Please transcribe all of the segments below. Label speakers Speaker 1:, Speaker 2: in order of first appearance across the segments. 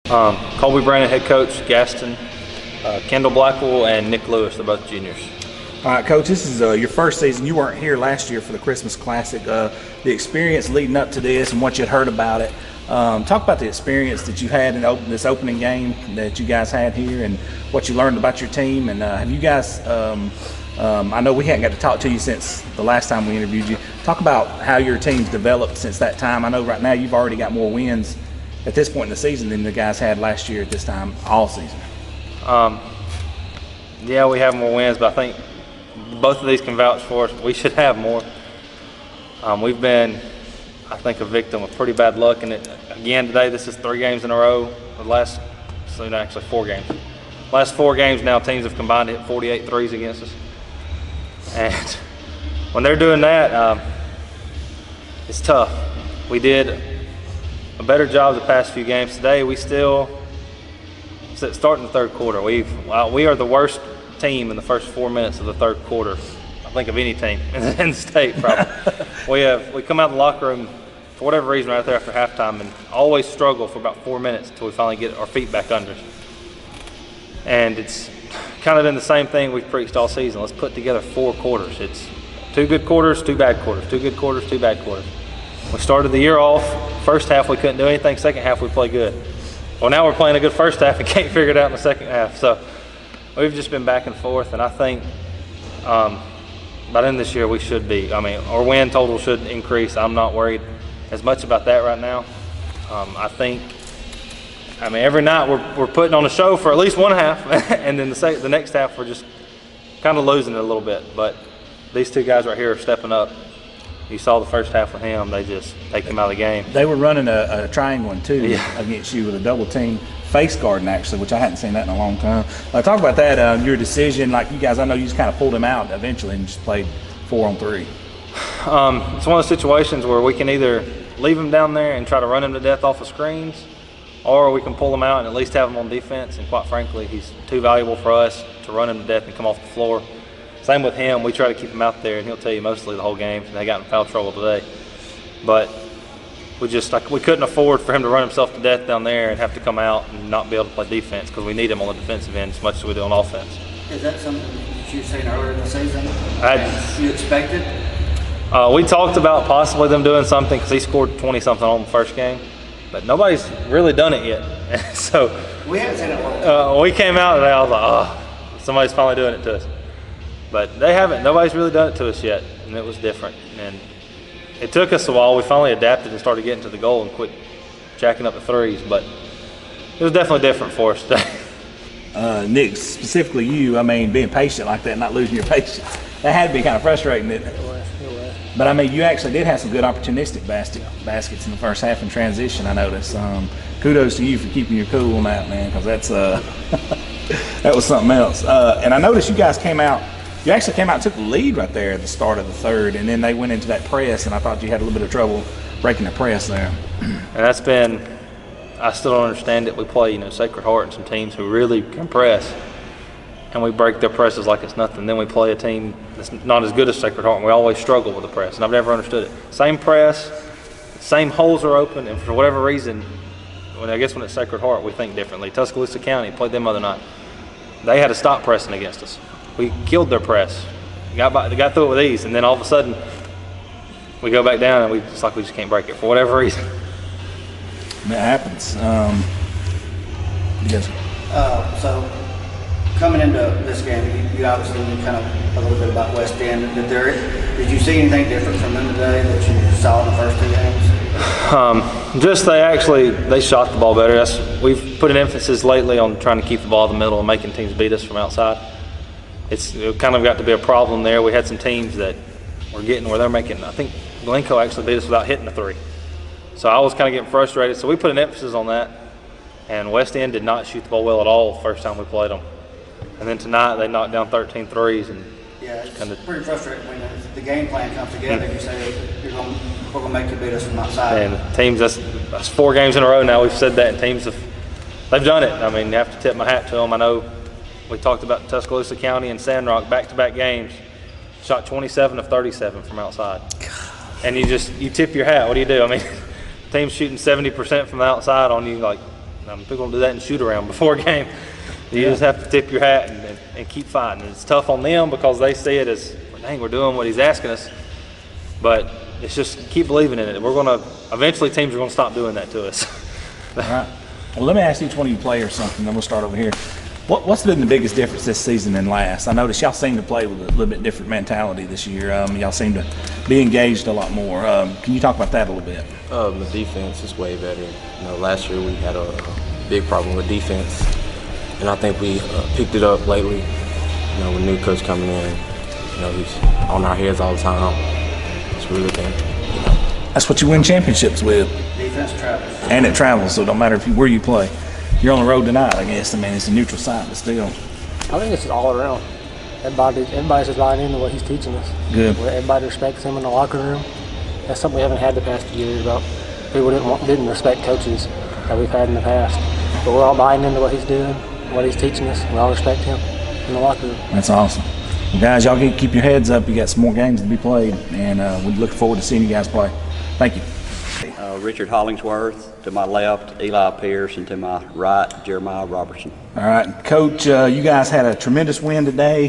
Speaker 1: Colby Brandon, head coach, Gadsden, Kendall Blackwell, and Nick Lewis. They're both juniors.
Speaker 2: All right, Coach, this is your first season. You weren't here last year for the Christmas Classic. The experience leading up to this and what you'd heard about it. Talk about the experience that you had in this opening game that you guys had here and what you learned about your team. And have you guys, I know we hadn't got to talk to you since the last time we interviewed you. Talk about how your team's developed since that time. I know right now you've already got more wins at this point in the season than the guys had last year at this time all season.
Speaker 1: Yeah, we have more wins, but I think both of these can vouch for us. We should have more. We've been, I think, a victim of pretty bad luck. And again, today, this is 3 games in a row. Actually 4 games. Last 4 games now, teams have combined to hit 48 threes against us. And when they're doing that, it's tough. We did a better job the past few games. Today, we still, starting the third quarter, we are the worst team in the first 4 minutes of the third quarter, I think, of any team in the state probably. we come out of the locker room for whatever reason right there after halftime and always struggle for about 4 minutes until we finally get our feet back under us. And it's kind of been the same thing we've preached all season. Let's put together 4 quarters. It's 2 good quarters, 2 bad quarters, 2 good quarters, 2 bad quarters. We started the year off, first half we couldn't do anything, second half we played good. Well, now we're playing a good first half and can't figure it out in the second half. So we've just been back and forth, and I think by the end of this year we should be. Our win total should increase. I'm not worried as much about that right now. Every night we're putting on a show for at least one half, and then the next half we're just kind of losing it a little bit. But these 2 guys right here are stepping up. You saw the first half with him; they just take him out of the game.
Speaker 2: They were running a triangle too
Speaker 1: Yeah.
Speaker 2: against you with a double team face guarding actually, which I hadn't seen that in a long time. Talk about that. Your decision, like you guys, I know you just kind of pulled him out eventually and just played 4-on-3.
Speaker 1: It's one of those situations where we can either leave him down there and try to run him to death off of screens, or we can pull him out and at least have him on defense. And quite frankly, he's too valuable for us to run him to death and come off the floor. Same with him. We try to keep him out there, and he'll tell you mostly the whole game. They got in foul trouble today, but we couldn't afford for him to run himself to death down there and have to come out and not be able to play defense because we need him on the defensive end as much as we do on offense.
Speaker 3: Is that something that you were saying earlier in the season? You expected?
Speaker 1: We talked about possibly them doing something because he scored 20-something on the first game, but nobody's really done it yet. So
Speaker 3: we haven't seen it.
Speaker 1: We came out today, I was like, oh, somebody's finally doing it to us. But they haven't. Nobody's really done it to us yet, and it was different. And it took us a while. We finally adapted and started getting to the goal and quit jacking up the threes. But it was definitely different for us today.
Speaker 2: Nick, specifically you, being patient like that, not losing your patience, that had to be kind of frustrating, didn't it? It was. But you actually did have some good opportunistic baskets in the first half in transition, I noticed. Kudos to you for keeping your cool on that, man, because that's that was something else. And I noticed you guys came out. You actually came out and took the lead right there at the start of the third, and then they went into that press, and I thought you had a little bit of trouble breaking the press there.
Speaker 1: And I still don't understand it. We play, Sacred Heart and some teams who really can press, and we break their presses like it's nothing. Then we play a team that's not as good as Sacred Heart, and we always struggle with the press, and I've never understood it. Same press, same holes are open, and for whatever reason, when it's Sacred Heart, we think differently. Tuscaloosa County played them the other night. They had to stop pressing against us. We killed their press. They got through it with ease, and then all of a sudden, we go back down, and we just can't break it for whatever reason.
Speaker 2: That happens. Yes.
Speaker 3: So coming into this game, you obviously knew kind of a little bit about West End. Did you see anything different from them today that you saw in the first 2 games? They shot the ball better. We've put an emphasis lately on trying to keep the ball in the middle and making teams beat us from outside. It kind of got to be a problem there. We had some teams that were getting where they're making. I think Glencoe actually beat us without hitting a 3. So I was kind of getting frustrated. So we put an emphasis on that. And West End did not shoot the ball well at all the first time we played them. And then tonight they knocked down 13 threes. And yeah, it's pretty frustrating when the game plan comes together. You say we're going to make you beat us from outside.
Speaker 1: And teams, that's 4 games in a row now. We've said that, and teams they've done it. You have to tip my hat to them. I know we talked about Tuscaloosa County and Sandrock back-to-back games. Shot 27 of 37 from outside. And you tip your hat. What do you do? Teams shooting 70% from the outside on you,
Speaker 3: People don't do that in shoot around before a game. You just have to tip your hat and keep fighting. It's tough on them because they see it as, dang, we're doing what he's asking us. But it's just keep believing in it. Eventually teams are going to stop doing that to us.
Speaker 2: All right. Well, let me ask each one of you players something, then we'll start over here. What's been the biggest difference this season than last? I noticed y'all seem to play with a little bit different mentality this year. Y'all seem to be engaged a lot more. Can you talk about that a little bit?
Speaker 4: The defense is way better. Last year we had a big problem with defense, and I think we picked it up lately. With new coach coming in, he's on our heads all the time. It's really been,
Speaker 2: That's what you win championships with.
Speaker 3: Defense travels.
Speaker 2: And it travels, so it don't matter where you play. You're on the road tonight, I guess. I mean, it's a neutral site, but still.
Speaker 5: I think it's just all around. Everybody's just buying into what he's teaching us.
Speaker 2: Good.
Speaker 5: Everybody respects him in the locker room. That's something we haven't had the past few years about. People didn't respect coaches that we've had in the past. But we're all buying into what he's doing, what he's teaching us. We all respect him in the locker room.
Speaker 2: That's awesome. Well, guys, y'all keep your heads up. You got some more games to be played, and we look forward to seeing you guys play. Thank you.
Speaker 6: Richard Hollingsworth, to my left, Eli Pierce, and to my right, Jeremiah Robertson.
Speaker 2: All right, Coach, you guys had a tremendous win today.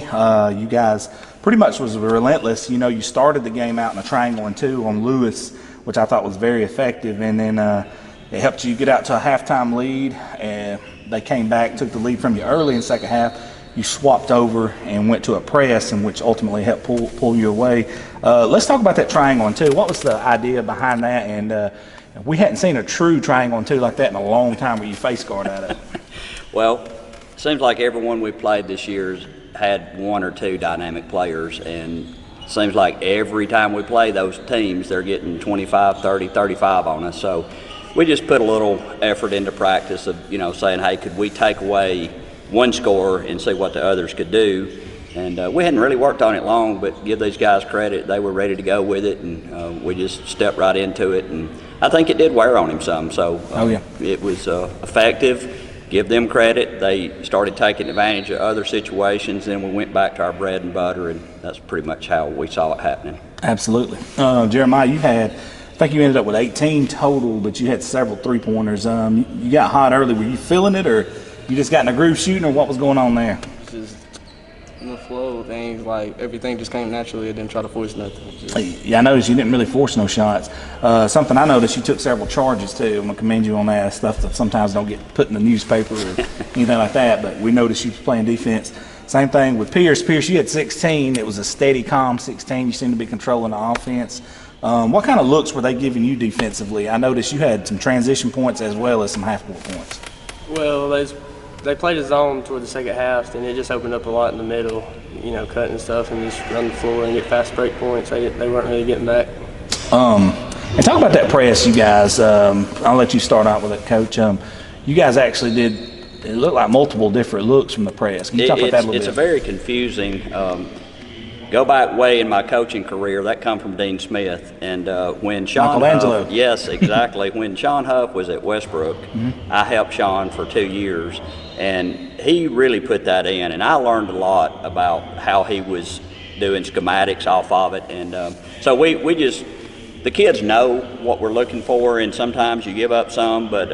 Speaker 2: You guys pretty much was relentless. You started the game out in a triangle and 2 on Lewis, which I thought was very effective, and then it helped you get out to a halftime lead, and they came back, took the lead from you early in the second half. You swapped over and went to a press, and which ultimately helped pull you away. Let's talk about that triangle and 2. What was the idea behind that? And we hadn't seen a true triangle and 2 like that in a long time where you face guard at it.
Speaker 6: Well, it seems like everyone we played this year's had 1 or 2 dynamic players, and it seems like every time we play those teams, they're getting 25, 30, 35 on us. So we just put a little effort into practice of, saying, hey, could we take away one score and see what the others could do? And we hadn't really worked on it long, but give these guys credit. They were ready to go with it, and we just stepped right into it. And I think it did wear on him some. So it was effective. Give them credit. They started taking advantage of other situations, and we went back to our bread and butter, and that's pretty much how we saw it happening.
Speaker 2: Absolutely. Jeremiah, I think you ended up with 18 total, but you had several three-pointers. You got hot early. Were you feeling it, or you just got in a groove shooting, or what was going on there?
Speaker 4: Just in the flow of things, like everything just came naturally. I didn't try to force nothing.
Speaker 2: Yeah, I noticed you didn't really force no shots. Something I noticed, you took several charges too. I'm gonna commend you on that. Stuff that sometimes don't get put in the newspaper or anything like that, but we noticed you playing defense. Same thing with Pierce. Pierce, you had 16. It was a steady, calm 16. You seemed to be controlling the offense. What kind of looks were they giving you defensively? I noticed you had some transition points as well as some half-court points.
Speaker 7: Well, they played a zone toward the second half, and it just opened up a lot in the middle, cutting stuff and just run the floor and get fast break points. They weren't really getting back.
Speaker 2: And talk about that press, you guys. I'll let you start out with it, Coach. You guys actually did, it looked like multiple different looks from the press. Can you talk about that a little bit?
Speaker 6: It's a very confusing. Go back way in my coaching career, that come from Dean Smith. And when Sean
Speaker 2: Michelangelo.
Speaker 6: Yes, exactly. When Sean Huff was at Westbrook, I helped Sean for 2 years, and he really put that in. And I learned a lot about how he was doing schematics off of it. And so we just, the kids know what we're looking for, and sometimes you give up some, but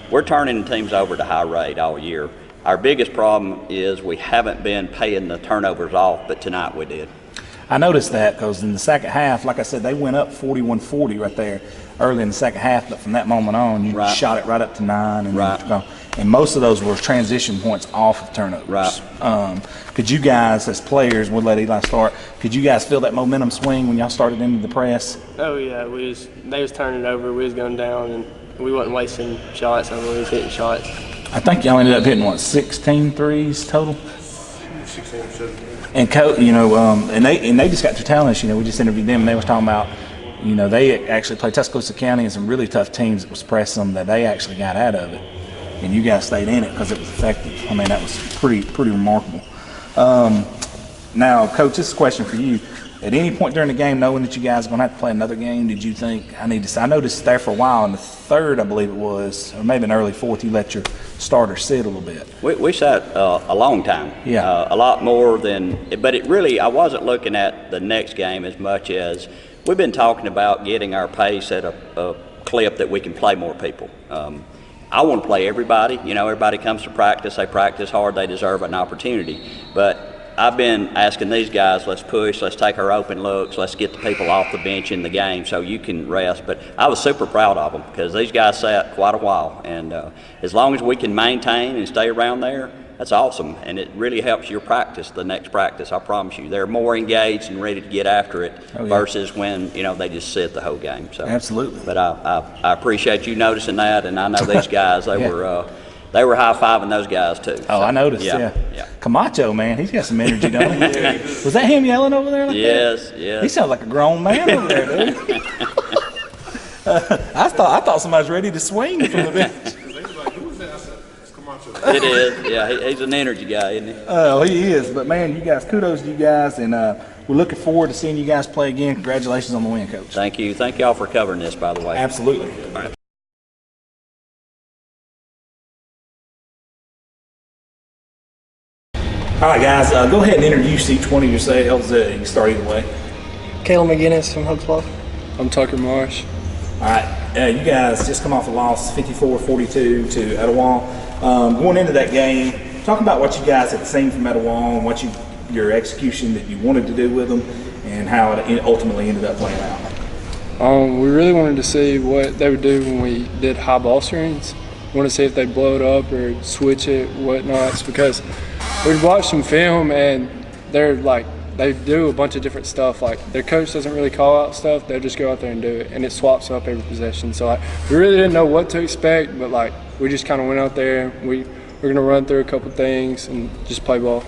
Speaker 6: we're turning teams over to high rate all year. Our biggest problem is we haven't been paying the turnovers off, but tonight we did.
Speaker 2: I noticed that because in the second half, like I said, they went up 41-40 right there early in the second half, but from that moment on, you shot it right up to 9. And, and most of those were transition points off of turnovers.
Speaker 6: Right.
Speaker 2: Could you guys, as players, we'll let Eli start, could you guys feel that momentum swing when y'all started into the press?
Speaker 7: Oh, yeah. They was turning it over. We was going down, and we wasn't wasting shots. We was hitting shots.
Speaker 2: I think y'all ended up hitting, 16 threes total?
Speaker 7: 16 or 17.
Speaker 2: And and they just got to telling us, we just interviewed them, and they was talking about, they actually played Tuscaloosa County and some really tough teams that was pressing them that they actually got out of it, and you guys stayed in it because it was effective. I mean, that was pretty remarkable. Now, Coach, this is a question for you. At any point during the game, knowing that you guys are going to have to play another game, did you think, I noticed there for a while, in the third, I believe it was, or maybe in early fourth, you let your starter sit a little bit.
Speaker 6: We sat a long time, a lot more than, but I wasn't looking at the next game as much as we've been talking about getting our pace at a clip that we can play more people. I want to play everybody. You know, everybody comes to practice. They practice hard. They deserve an opportunity. But I've been asking these guys, let's push, let's take our open looks, let's get the people off the bench in the game so you can rest. But I was super proud of them because these guys sat quite a while. And as long as we can maintain and stay around there, that's awesome. And it really helps your practice, the next practice, I promise you. They're more engaged and ready to get after it versus when, you know, they just sit the whole game. So
Speaker 2: Absolutely.
Speaker 6: But I appreciate you noticing that, and I know these guys, they were high-fiving those guys too.
Speaker 2: Oh, I noticed, yeah. Camacho, man, he's got some energy, don't he? Was that him yelling over there like
Speaker 6: Yes,
Speaker 2: that?
Speaker 6: yes.
Speaker 2: He sounds like a grown man over there, dude. I thought somebody was ready to swing from the bench.
Speaker 6: It is, yeah. He's an energy guy, isn't he?
Speaker 2: Oh, he is. But, man, you guys, kudos to you guys, and we're looking forward to seeing you guys play again. Congratulations on the win, Coach.
Speaker 6: Thank you. Thank y'all for covering this, by the way.
Speaker 2: Absolutely.
Speaker 6: All right.
Speaker 2: All right, guys, go ahead and introduce each one of yourselves. You can start either way.
Speaker 8: Caleb McGinnis from Hooks Bluff.
Speaker 9: I'm Tucker Marsh.
Speaker 2: All right, you guys just come off a loss, 54-42 to Etowah. Going into that game, talk about what you guys had seen from Etowah and what your execution that you wanted to do with them and how it ultimately ended up playing out.
Speaker 9: We really wanted to see what they would do when we did high ball screens. We want to see if they blow it up or switch it, whatnots, because we'd watch some film and they do a bunch of different stuff. Like their coach doesn't really call out stuff; they'll just go out there and do it, and it swaps up every possession. So we really didn't know what to expect, but we just kind of went out there. We're gonna run through a couple things and just play ball.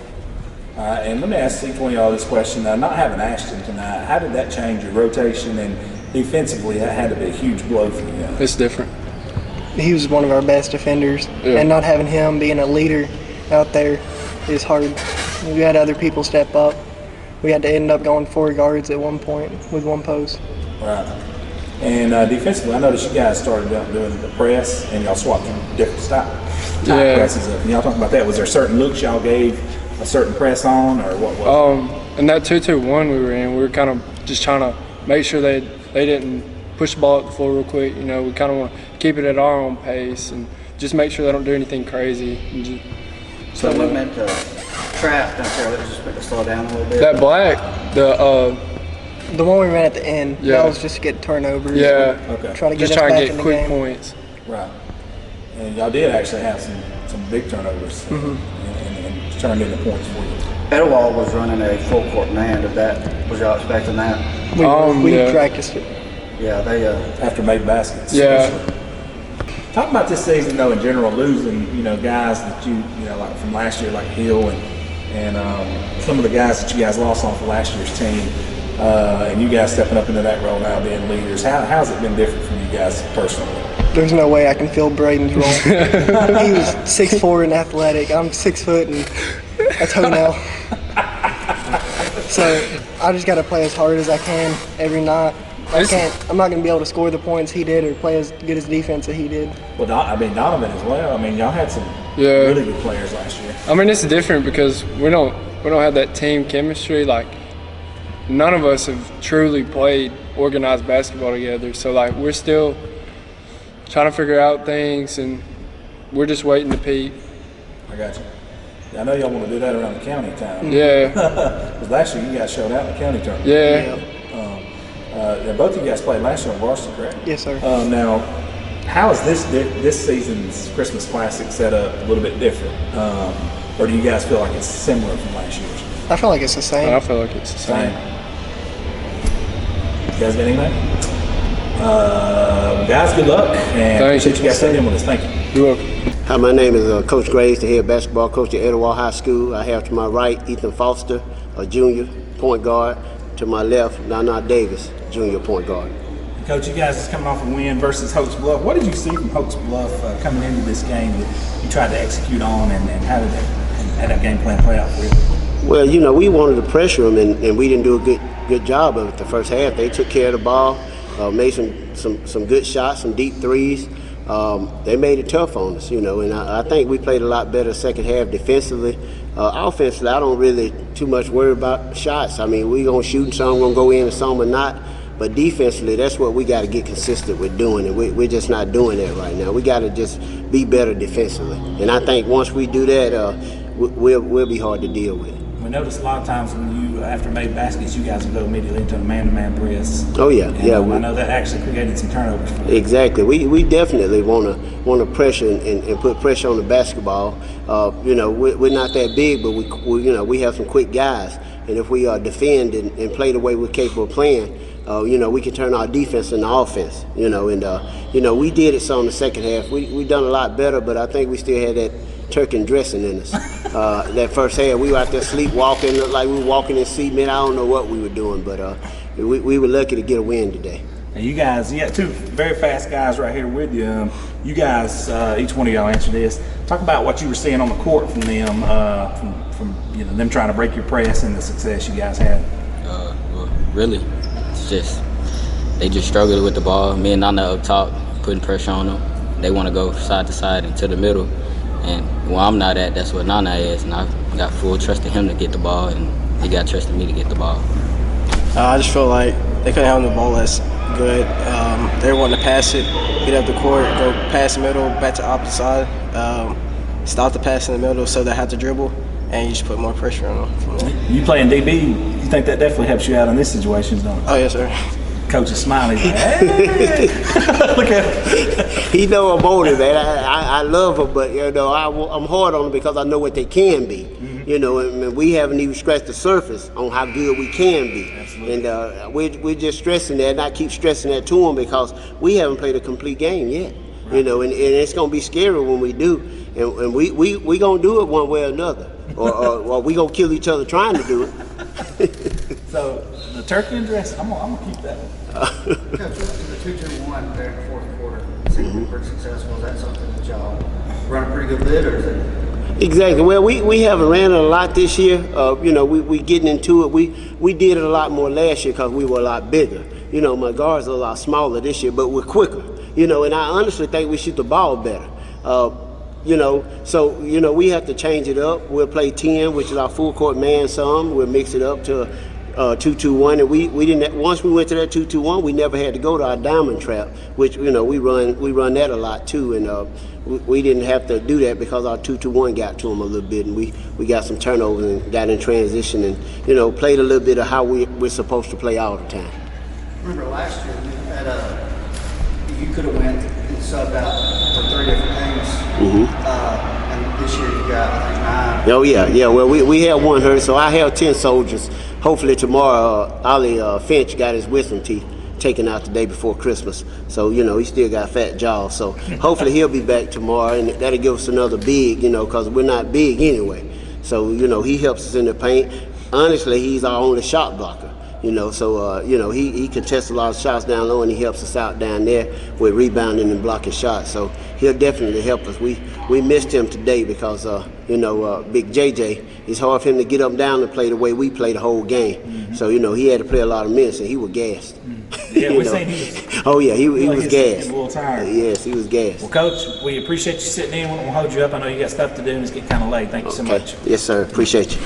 Speaker 2: And let me ask each one of y'all this question. Not having Ashton tonight, how did that change your rotation? And defensively, that had to be a huge blow for you guys.
Speaker 9: It's different.
Speaker 8: He was one of our best defenders, and not having him being a leader out there is hard. We had other people step up. We had to end up going 4 guards at one point with one post.
Speaker 2: Right. And defensively, I noticed you guys started out doing the press, and y'all swapped from different type presses up. And y'all talk about that. Was there certain looks y'all gave a certain press on, or what was it?
Speaker 9: In that 2-2-1 we were in, we were kind of just trying to make sure they didn't push the ball at the floor real quick. You know, we kind of want to keep it at our own pace and just make sure they don't do anything crazy. And
Speaker 10: so what meant the trap down there? That was just meant to slow down a little bit.
Speaker 9: That black,
Speaker 8: the one we ran at the end, that was just to get turnovers.
Speaker 9: Yeah.
Speaker 2: Okay.
Speaker 8: Try to get
Speaker 9: just
Speaker 8: us
Speaker 9: try
Speaker 8: back
Speaker 9: and
Speaker 8: in
Speaker 9: get
Speaker 8: the
Speaker 9: quick
Speaker 8: game.
Speaker 9: points.
Speaker 2: Right. And y'all did actually have some big turnovers and turned into points for you.
Speaker 10: Etowah was running a full court man. Was y'all expecting that?
Speaker 8: We practiced it.
Speaker 10: Yeah, they
Speaker 2: after made baskets.
Speaker 9: Yeah.
Speaker 2: Talk about this season though in general, losing guys that you know like from last year like Hill and some of the guys that you guys lost on for last year's team, and you guys stepping up into that role now being leaders. How's it been different from you guys personally?
Speaker 8: There's no way I can fill Braden's role. He was 6'4" and athletic. I'm 6 foot and a toenail. So I just got to play as hard as I can every night. I'm not going to be able to score the points he did or play as good as defense that he did.
Speaker 2: Well, Donovan as well. I mean, y'all had some really good players last year.
Speaker 9: I mean, it's different because we don't have that team chemistry. Like, none of us have truly played organized basketball together. So, we're still trying to figure out things, and we're just waiting to peak.
Speaker 2: I got you. I know y'all want to do that around the county time.
Speaker 9: Yeah.
Speaker 2: Because last year you guys showed out in the county tournament.
Speaker 9: Yeah.
Speaker 2: Both of you guys played last year on varsity, correct?
Speaker 8: Yes, sir.
Speaker 2: Now, how is this season's Christmas Classic set up a little bit different? Or do you guys feel like it's similar from last year's?
Speaker 8: I feel like it's the same.
Speaker 9: I feel like it's the same.
Speaker 2: You guys got anything? Guys, good luck. And appreciate you guys sitting in with us. Thank you.
Speaker 9: You're welcome.
Speaker 11: Hi, my name is Coach Graves, the head basketball coach at Etowah High School. I have to my right Ethan Foster, a junior point guard. To my left, Nana Davis, junior point guard.
Speaker 2: Coach, you guys is coming off a win versus Hokes Bluff. What did you see from Hokes Bluff coming into this game that you tried to execute on, and how did that game plan play out for you?
Speaker 11: Well, we wanted to pressure them, and we didn't do a good job of it the first half. They took care of the ball, made some good shots, some deep threes. They made it tough on us, and I think we played a lot better second half defensively. Offensively, I don't really too much worry about shots. I mean, we're going to shoot and some going to go in and some are not. But defensively, that's what we got to get consistent with doing, and we're just not doing that right now. We got to just be better defensively, and I think once we do that, we'll be hard to deal with.
Speaker 2: We noticed a lot of times when you, after made baskets, you guys would go immediately into a man-to-man press.
Speaker 11: Oh yeah,
Speaker 2: and,
Speaker 11: yeah.
Speaker 2: I know that actually created some turnovers.
Speaker 11: Exactly. We definitely want to pressure and put pressure on the basketball. We're not that big, but we have some quick guys, and if we defend and play the way we're capable of playing, we can turn our defense into offense. We did it some in the second half. We done a lot better, but I think we still had that turkey dressing in us. That first half, we were out there sleepwalking, looked like we were walking in cement. I don't know what we were doing, but we were lucky to get a win today.
Speaker 2: And you guys, you got two very fast guys right here with you. You guys, each one of y'all answer this. Talk about what you were seeing on the court from them, from them trying to break your press and the success you guys had.
Speaker 12: Well, really, it's just they just struggled with the ball. Me and Nana up top, putting pressure on them. They want to go side to side and to the middle. And where I'm not at, that's what Nana is. And I got full trust in him to get the ball, and he got trust in me to get the ball.
Speaker 13: I just feel like they couldn't handle the ball as good. They wanted to pass it, get up the court, go past the middle, back to the opposite side, stop the pass in the middle so they had to dribble, and you just put more pressure on them.
Speaker 2: You playing DB, you think that definitely helps you out in this situation, don't it?
Speaker 13: Oh, yes, sir.
Speaker 2: Coach is smiling. He's like, hey! Look at him.
Speaker 11: He know I'm older, man. I love him, but I'm hard on him because I know what they can be. Mm-hmm. And we haven't even scratched the surface on how good we can be. Absolutely. And we're just stressing that, and I keep stressing that to them because we haven't played a complete game yet. Right. And it's gonna be scary when we do, and we gonna do it one way or another, or we gonna kill each other trying to do it.
Speaker 2: So the turkey and dress, I'm gonna keep that one.
Speaker 10: Coach, the 2-2-1 there in the fourth quarter seemed to be pretty successful. Is that something that y'all run a pretty good bid, or is it?
Speaker 11: Exactly. Well, we haven't ran it a lot this year. We getting into it. We did it a lot more last year because we were a lot bigger. My guards are a lot smaller this year, but we're quicker. And I honestly think we shoot the ball better. So we have to change it up. We'll play 10, which is our full court man some. We'll mix it up to 2-2-1, and we didn't. Once we went to that 2-2-1, we never had to go to our diamond trap, which we run that a lot too, and we didn't have to do that because our 2-2-1 got to them a little bit, and we got some turnovers and got in transition, and played a little bit of how we're supposed to play all the time.
Speaker 10: Remember last year you could have went and subbed out for 3 different games, and this year you got I think 9.
Speaker 11: Oh yeah. Well, we had one hurt, so I have 10 soldiers. Hopefully tomorrow, Ollie Finch got his wisdom teeth taken out the day before Christmas. So, he still got fat jaws. So hopefully he'll be back tomorrow, and that'll give us another big, because we're not big anyway. So, he helps us in the paint. Honestly, he's our only shot blocker. So he contests a lot of shots down low, and he helps us out down there with rebounding and blocking shots. So he'll definitely help us. We missed him today because Big JJ. It's hard for him to get up and down and play the way we play the whole game. Mm-hmm. So he had to play a lot of minutes, and he was gassed.
Speaker 2: Mm-hmm. Yeah, we're saying he was.
Speaker 11: Oh yeah, he was gassed.
Speaker 2: A little tired.
Speaker 11: Yes, he was gassed.
Speaker 2: Well, Coach, we appreciate you sitting in. We won't hold you up. I know you got stuff to do, and it's getting kind of late. Thank you so much.
Speaker 11: Yes, sir. Appreciate you.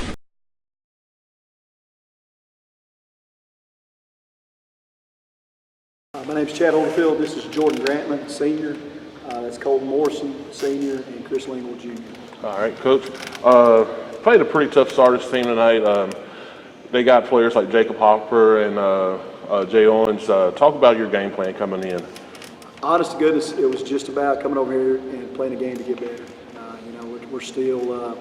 Speaker 14: My name's Chad Oldfield. This is Jordan Grantman, senior. That's Colton Morrison, senior, and Chris Lingle, junior.
Speaker 15: All right, Coach. Played a pretty tough Sardis team tonight. They got players like Jacob Hopper and Jay Owens. Talk about your game plan coming in.
Speaker 14: Honest to goodness, it was just about coming over here and playing a game to get better. We're still, a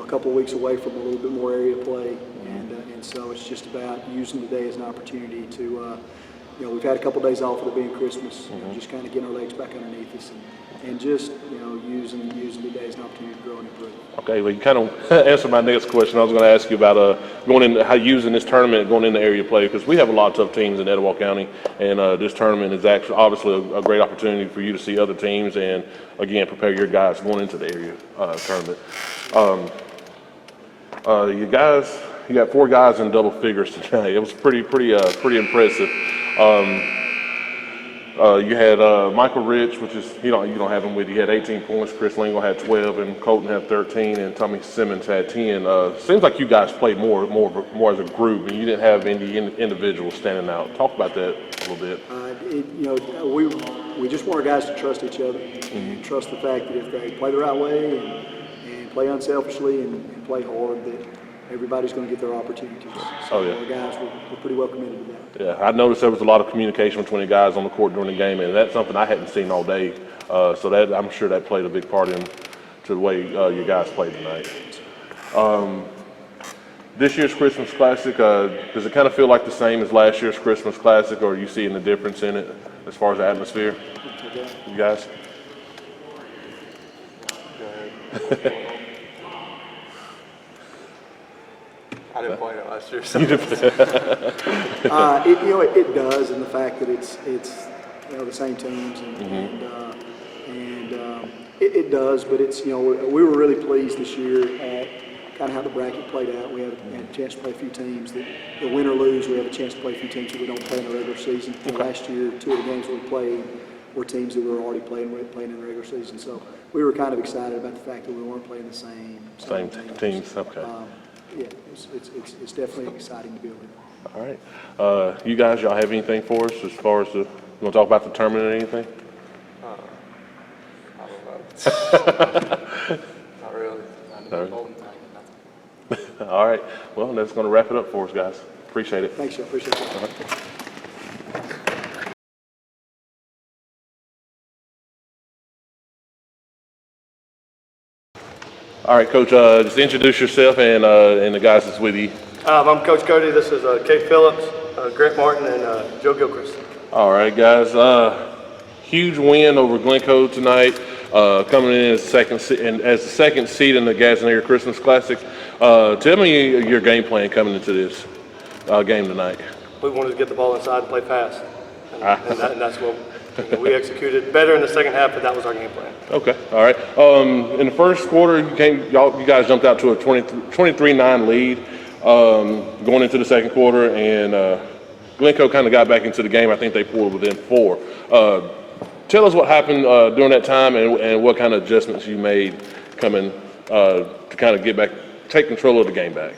Speaker 14: couple of weeks away from a little bit more area play, and so it's just about using today as an opportunity to. We've had a couple of days off with it being Christmas, just kind of getting our legs back underneath us, and just using today as an opportunity to grow and improve.
Speaker 15: Okay, well, you kind of answered my next question. I was going to ask you about going into how using this tournament, going into area play, because we have a lot of tough teams in Etowah County, and this tournament is actually obviously a great opportunity for you to see other teams and again prepare your guys going into the area tournament. You got 4 guys in double figures tonight. It was pretty impressive. You had Michael Rich, which is you don't have him with you. He had 18 points. Chris Lingle had 12, and Colton had 13, and Tommy Simmons had 10. Seems like you guys played more as a group, and you didn't have any individuals standing out. Talk about that a little bit.
Speaker 14: We just want our guys to trust each other and trust the fact that if they play the right way and play unselfishly and play hard, that everybody's going to get their opportunities. So our guys were pretty well committed to that.
Speaker 15: Yeah, I noticed there was a lot of communication between the guys on the court during the game, and that's something I hadn't seen all day. So that I'm sure that played a big part to the way your guys played tonight. This year's Christmas Classic, does it kind of feel like the same as last year's Christmas Classic, or are you seeing the difference in it as far as the atmosphere? You guys?
Speaker 16: I didn't play it last year.
Speaker 15: So.
Speaker 14: It does, and the fact that it's the same teams, it does. But it's we were really pleased this year at kind of how the bracket played out. We had a chance to play a few teams that win or lose. We have a chance to play a few teams that we don't play in the regular season. Last year, 2 of the games we played were teams that we were already playing in the regular season. So we were kind of excited about the fact that we weren't playing the same
Speaker 15: teams. Okay.
Speaker 14: Yeah, it's definitely exciting to be able to.
Speaker 15: All right. You guys, y'all have anything for us as far as you want to talk about the tournament or anything?
Speaker 16: I don't know. Not really.
Speaker 15: All right. Well, that's going to wrap it up for us, guys. Appreciate it.
Speaker 14: Thanks, Joe. Appreciate it.
Speaker 15: All right. All right, Coach, just introduce yourself and the guys that's with you.
Speaker 7: I'm Coach Cody. This is Kate Phillips, Grant Martin, and Joe Gilchrist.
Speaker 15: All right, guys. Huge win over Glencoe tonight, coming in as the second seed in the Gadsden Christmas Classic. Tell me your game plan coming into this game tonight.
Speaker 7: We wanted to get the ball inside and play fast, and that's what we executed better in the second half, but that was our game plan.
Speaker 15: Okay, all right. In the first quarter, you guys jumped out to a 23-9 lead going into the second quarter, and Glencoe kind of got back into the game. I think they pulled within 4. Tell us what happened during that time and what kind of adjustments you made coming to kind of take control of the game back.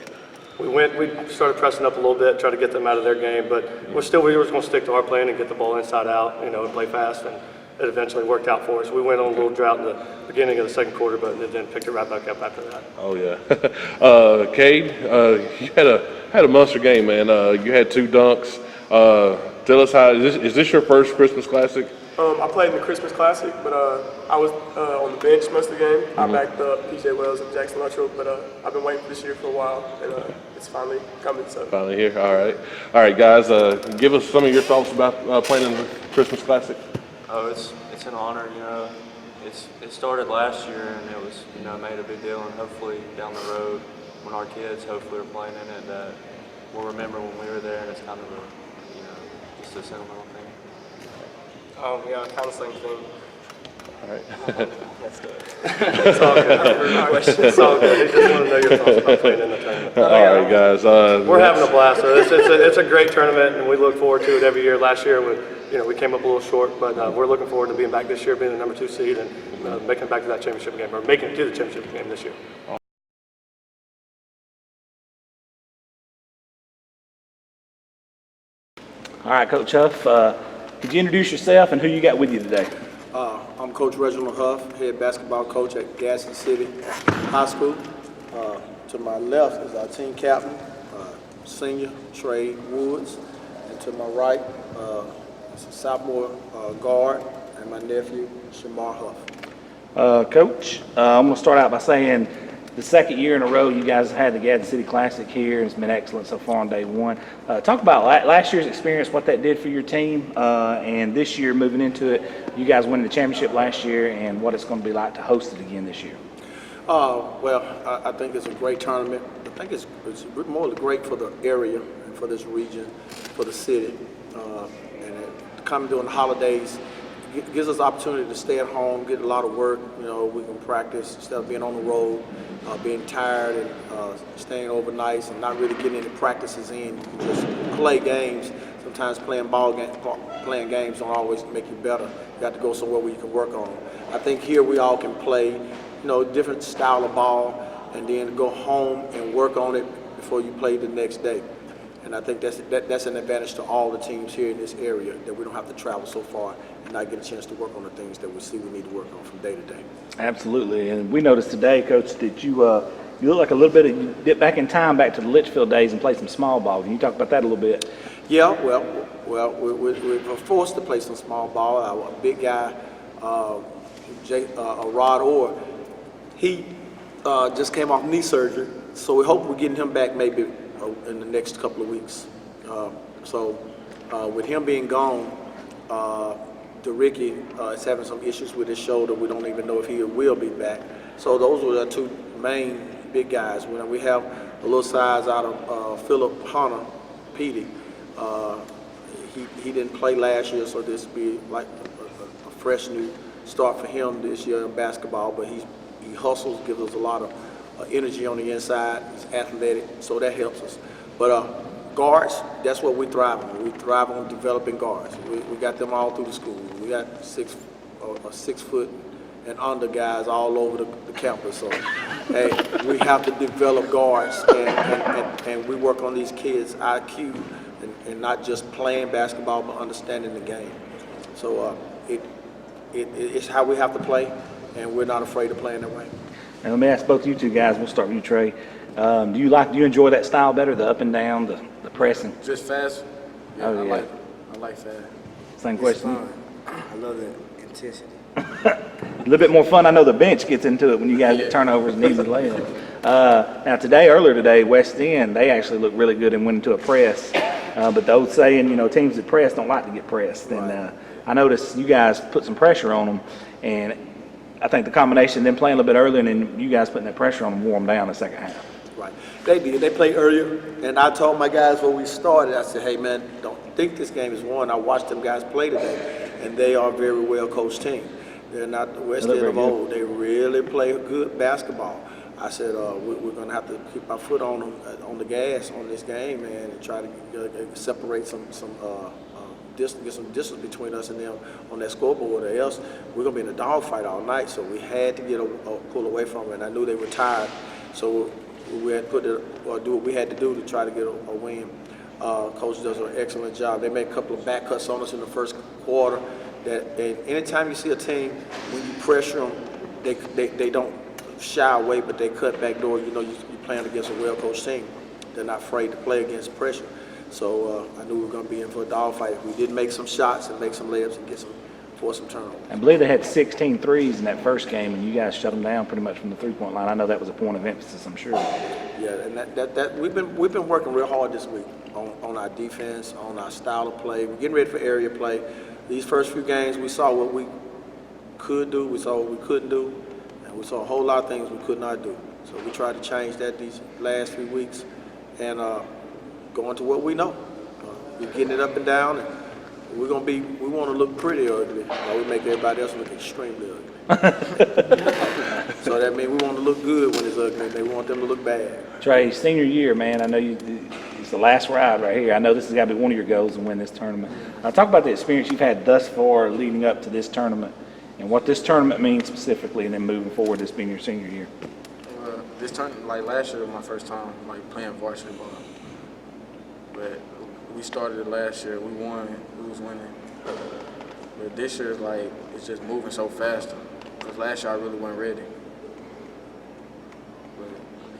Speaker 7: We started pressing up a little bit, try to get them out of their game, but we were just going to stick to our plan and get the ball inside out, and play fast, and it eventually worked out for us. We went on a little drought in the beginning of the second quarter, but then picked it right back up after that.
Speaker 15: Oh yeah, Cade, you had a monster game, man. You had 2 dunks. Tell us is this your first Christmas Classic?
Speaker 16: I played in the Christmas Classic, but I was on the bench most of the game. I backed up PJ Wells and Jackson Luttrell, but I've been waiting for this year for a while, and it's finally coming. So
Speaker 15: finally here. All right, guys. Give us some of your thoughts about playing in the Christmas Classic.
Speaker 17: Oh, it's an honor. It started last year, and it was made a big deal, and hopefully down the road, when our kids hopefully are playing in it, that we'll remember when we were there, and it's kind of just a sentimental thing.
Speaker 16: Yeah, kind of same thing.
Speaker 15: All right.
Speaker 7: That's good. It's all good. It's all good. They just want to know your thoughts about playing in the tournament.
Speaker 15: All right, guys.
Speaker 7: We're having a blast. So it's a great tournament, and we look forward to it every year. Last year, we came up a little short, but we're looking forward to being back this year, being the number 2 seed, and making it back to that championship game, or making it to the championship game this year.
Speaker 2: All right, Coach Huff, could you introduce yourself and who you got with you today?
Speaker 18: I'm Coach Reginald Huff, head basketball coach at Gadsden City High School. To my left is our team captain, senior Trey Woods, and to my right is a sophomore guard and my nephew Shamar Huff.
Speaker 2: Coach, I'm going to start out by saying the second year in a row you guys have had the Gadsden City Classic here. It's been excellent so far on day 1. Talk about last year's experience, what that did for your team, and this year moving into it, you guys winning the championship last year, and what it's going to be like to host it again this year.
Speaker 18: Well, I think it's a great tournament. I think it's more great for the area and for this region, for the city. And coming during the holidays, gives us the opportunity to stay at home, get a lot of work. We can practice instead of being on the road, being tired and staying overnight and not really getting any practices in. You can just play games. So sometimes playing games don't always make you better. You got to go somewhere where you can work on them. I think here we all can play, different style of ball, and then go home and work on it before you play the next day. And I think that's an advantage to all the teams here in this area, that we don't have to travel so far and not get a chance to work on the things that we see we need to work on from day to day.
Speaker 2: Absolutely, and we noticed today, Coach, that you look like a little bit of, you dip back in time back to the Litchfield days and play some small ball. Can you talk about that a little bit?
Speaker 18: Yeah, well, we're forced to play some small ball. Our big guy, Rod Orr, he just came off knee surgery, so we hope we're getting him back maybe in the next couple of weeks. So with him being gone, DeRicky is having some issues with his shoulder. We don't even know if he will be back. So those were the two main big guys. When we have a little size out of Philip Hunter, Petey. He didn't play last year, so this will be like a fresh new start for him this year in basketball. But he hustles, gives us a lot of energy on the inside. He's athletic, so that helps us. But guards, that's what we thrive on. We thrive on developing guards. We got them all through the school. We got 6 foot and under guys all over the campus. So, hey, we have to develop guards, and we work on these kids' IQ and not just playing basketball, but understanding the game. So it's how we have to play, and we're not afraid of playing that way.
Speaker 2: And let me ask both of you two guys. We'll start with you, Trey. Do you enjoy that style better, the up and down, the pressing?
Speaker 13: Just fast. Yeah,
Speaker 2: Oh, yeah.
Speaker 13: I like fast.
Speaker 2: Same question.
Speaker 10: I love the intensity.
Speaker 2: A little bit more fun. I know the bench gets into it when you guys get turnovers and easy layups. Now earlier today, West End, they actually looked really good and went into a press. But the old saying, teams that press don't like to get pressed. Right. And I noticed you guys put some pressure on them, and I think the combination of them playing a little bit earlier and then you guys putting that pressure on them wore them down in the second half.
Speaker 18: Right. They did. They played earlier, and I told my guys when we started, I said, hey, man, don't think this game is won. I watched them guys play today, and they are a very well-coached team. They're not the West End of old. They really play good basketball. I said, we're going to have to keep our foot on them, on the gas on this game, man, and try to separate get some distance between us and them on that scoreboard, or else we're going to be in a dogfight all night. So we had to get a pull away from them, and I knew they were tired. So we had to do what we had to do to try to get a win. Coach does an excellent job. They made a couple of back cuts on us in the first quarter. And anytime you see a team, when you pressure them, they don't shy away, but they cut back door. You're playing against a well-coached team. They're not afraid to play against pressure. So I knew we were going to be in for a dogfight. We did make some shots and make some layups and force some turnovers.
Speaker 2: I believe they had 16 threes in that first game, and you guys shut them down pretty much from the three-point line. I know that was a point of emphasis, I'm sure.
Speaker 18: Yeah, and that we've been working real hard this week on our defense, on our style of play. We're getting ready for area play. These first few games, we saw what we could do, we saw what we couldn't do, and we saw a whole lot of things we could not do. So we tried to change that these last few weeks and go into what we know. We're getting it up and down, and we want to look pretty ugly, while we make everybody else look extremely ugly. So that means we want to look good when it's ugly, and they want them to look bad.
Speaker 2: Trey, senior year, man, I know it's the last ride right here. I know this has got to be one of your goals to win this tournament. Talk about the experience you've had thus far leading up to this tournament and what this tournament means specifically, and then moving forward, this being your senior year.
Speaker 13: This tournament, like last year was my first time playing varsity ball. But we started it last year. We won. We was winning. But this year, it's just moving so fast. Because last year I really wasn't ready. But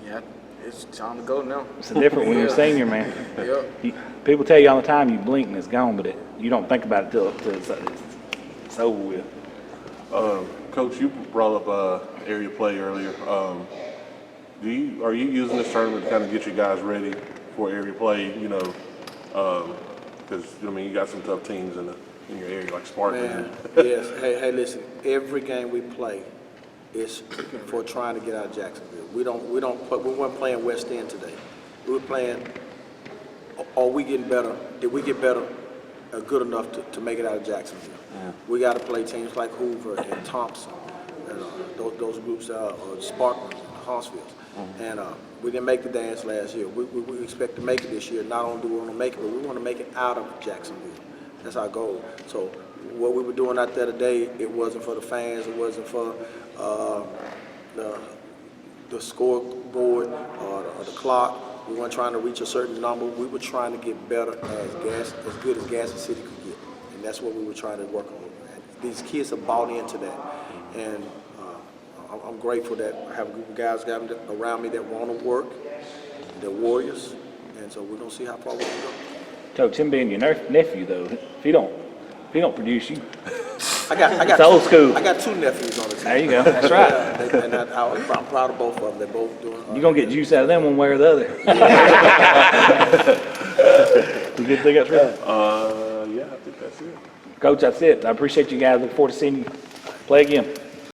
Speaker 13: yeah, it's time to go now.
Speaker 2: It's different when you're a senior, man.
Speaker 13: Yep.
Speaker 2: People tell you all the time you blink and it's gone, but you don't think about it till it's over with.
Speaker 15: Coach, you brought up area play earlier. Are you using this tournament to kind of get you guys ready for area play? Because you got some tough teams in your area like Spartan.
Speaker 18: Man, yes. Hey, listen. Every game we play is for trying to get out of Jacksonville. We weren't playing West End today. We were playing. Are we getting better? Did we get better? Good enough to make it out of Jacksonville? Yeah. We got to play teams like Hoover and Thompson, and those groups, or Spartans and Huntsville. And we didn't make the dance last year. We expect to make it this year. Not only do we want to make it, but we want to make it out of Jacksonville. That's our goal. So what we were doing out there today, it wasn't for the fans. It wasn't for the scoreboard or the clock. We weren't trying to reach a certain number. We were trying to get better as good as Gadsden City could get. And that's what we were trying to work on. And these kids have bought into that. And I'm grateful that I have a group of guys around me that want to work. They're warriors. And so we're going to see how far we can go.
Speaker 2: Coach, him being your nephew, though, if he don't produce you.
Speaker 18: I got
Speaker 2: it's old school.
Speaker 18: I got 2 nephews on the team.
Speaker 2: There you go. That's right.
Speaker 18: And I'm proud of both of them. They're both doing.
Speaker 2: You're gonna get juice out of them one way or the other. You good to think that's right?
Speaker 15: Yeah, I think that's it.
Speaker 2: Coach, that's it. I appreciate you guys. Look forward to seeing you play again.